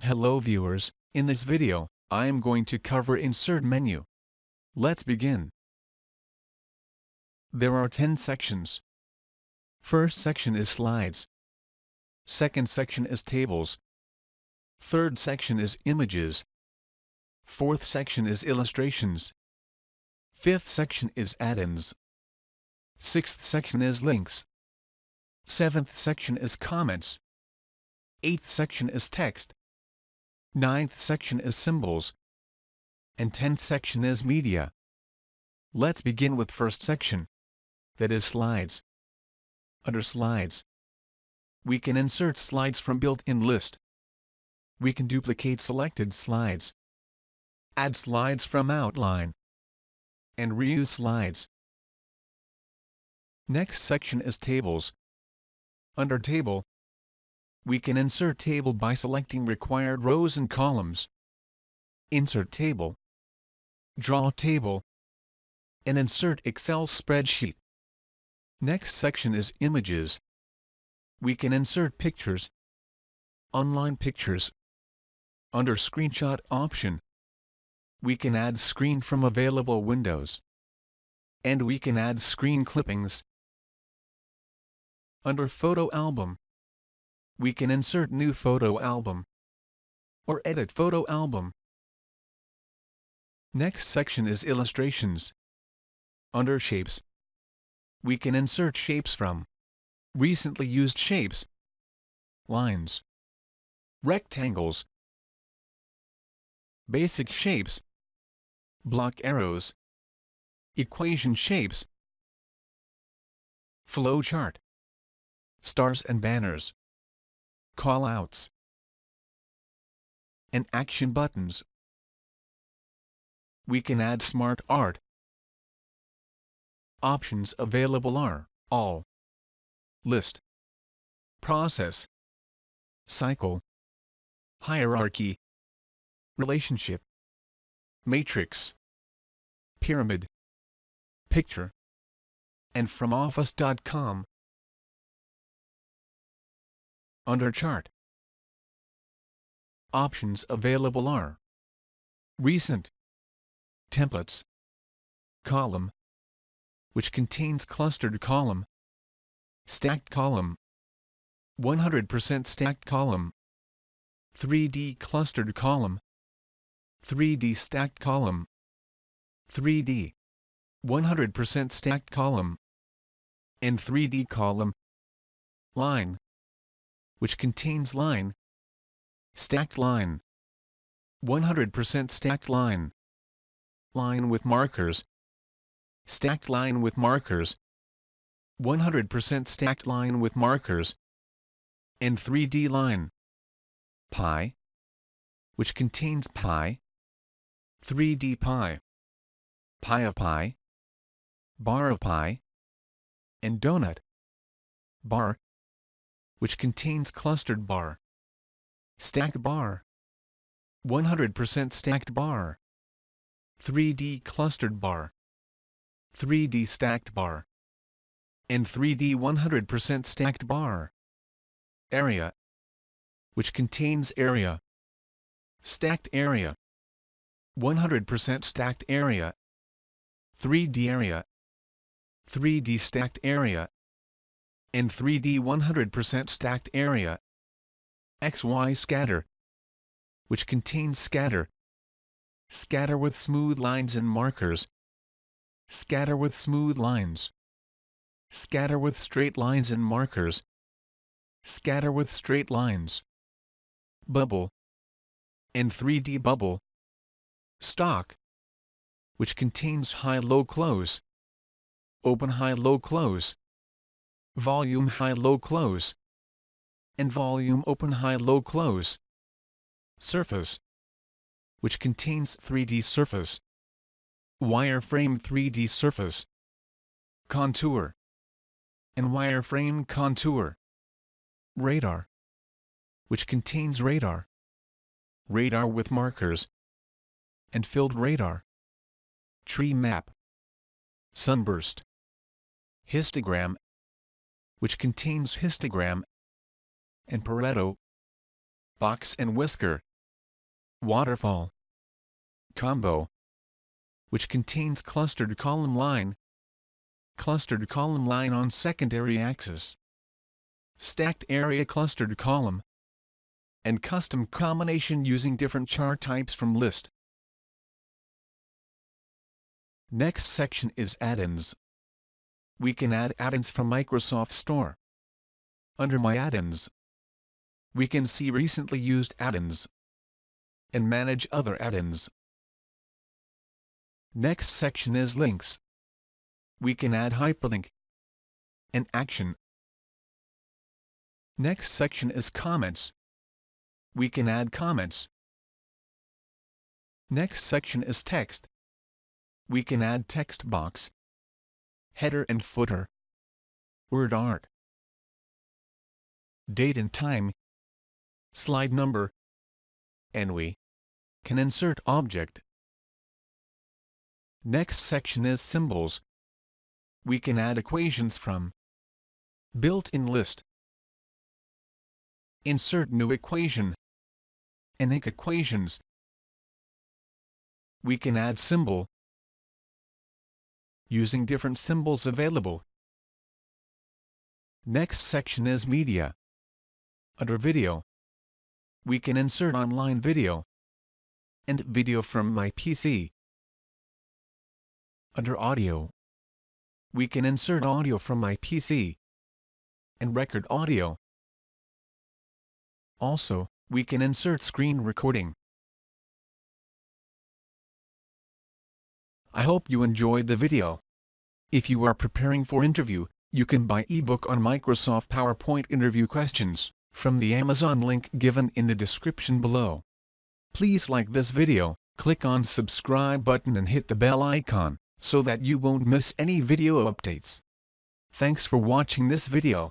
Hello viewers, in this video, I am going to cover Insert menu. Let's begin. There are 10 sections. First section is Slides. Second section is Tables. Third section is Images. Fourth section is Illustrations. Fifth section is Add-ins. Sixth section is Links. Seventh section is Comments. Eighth section is Text. Ninth section is Symbols. And 10th section is Media. Let's begin with first section. That is Slides. Under Slides, we can insert slides from built-in list. We can duplicate selected slides, add slides from outline, and reuse slides. Next section is Tables. Under Table, we can insert table by selecting required rows and columns. Insert Table, Draw Table, and insert Excel spreadsheet. Next section is Images. We can insert pictures, online pictures. Under Screenshot option, we can add screen from available windows, and we can add screen clippings. Under Photo Album, we can insert new photo album or edit photo album. Next section is Illustrations. Under Shapes, we can insert shapes from recently used shapes, lines, rectangles, basic shapes, block arrows, equation shapes, flowchart, stars and banners, callouts, and action buttons. We can add smart art. Options available are All, List, Process, Cycle, Hierarchy, Relationship, Matrix, Pyramid, Picture, and from Office.com. Under Chart, options available are Recent, Templates, Column, which contains clustered column, stacked column, 100% stacked column, 3D clustered column, 3D stacked column, 3D 100% stacked column, and 3D column, line, which contains line, stacked line, 100% stacked line, line with markers, stacked line with markers, 100% stacked line with markers, and 3D line, pie, which contains pie, 3D pie, pie of pie, bar of pie, and donut, bar, which contains clustered bar, stacked bar, 100% stacked bar, 3D clustered bar, 3D stacked bar, and 3D 100% stacked bar. Area, which contains area, stacked area, 100% stacked area, 3D area, 3D stacked area, and 3D 100% stacked area. XY scatter, which contains scatter, scatter with smooth lines and markers, scatter with smooth lines, scatter with straight lines and markers, scatter with straight lines, bubble, and 3D bubble. Stock, which contains high-low close, open high-low close, volume high-low close, and volume open high-low close. Surface, which contains 3D surface, wireframe 3D surface, contour, and wireframe contour. Radar, which contains radar, radar with markers, and filled radar. Tree map, sunburst, histogram, which contains histogram, and Pareto, box and whisker, waterfall, combo, which contains clustered column line on secondary axis, stacked area clustered column, and custom combination using different chart types from list. Next section is add-ins. We can add add-ins from Microsoft Store. Under My Add-ins, we can see recently used add-ins and manage other add-ins. Next section is links. We can add hyperlink and action. Next section is comments. We can add comments. Next section is text. We can add text box, header and footer, word art, date and time, slide number, and we can insert object. Next section is symbols. We can add equations from built-in list, insert new equation, and make equations. We can add symbol using different symbols available. Next section is media. Under video, we can insert online video and video from my PC. Under audio, we can insert audio from my PC and record audio. Also, we can insert screen recording. I hope you enjoyed the video. If you are preparing for interview, you can buy eBook on Microsoft PowerPoint interview questions from the Amazon link given in the description below. Please like this video, click on subscribe button and hit the bell icon so that you won't miss any video updates. Thanks for watching this video.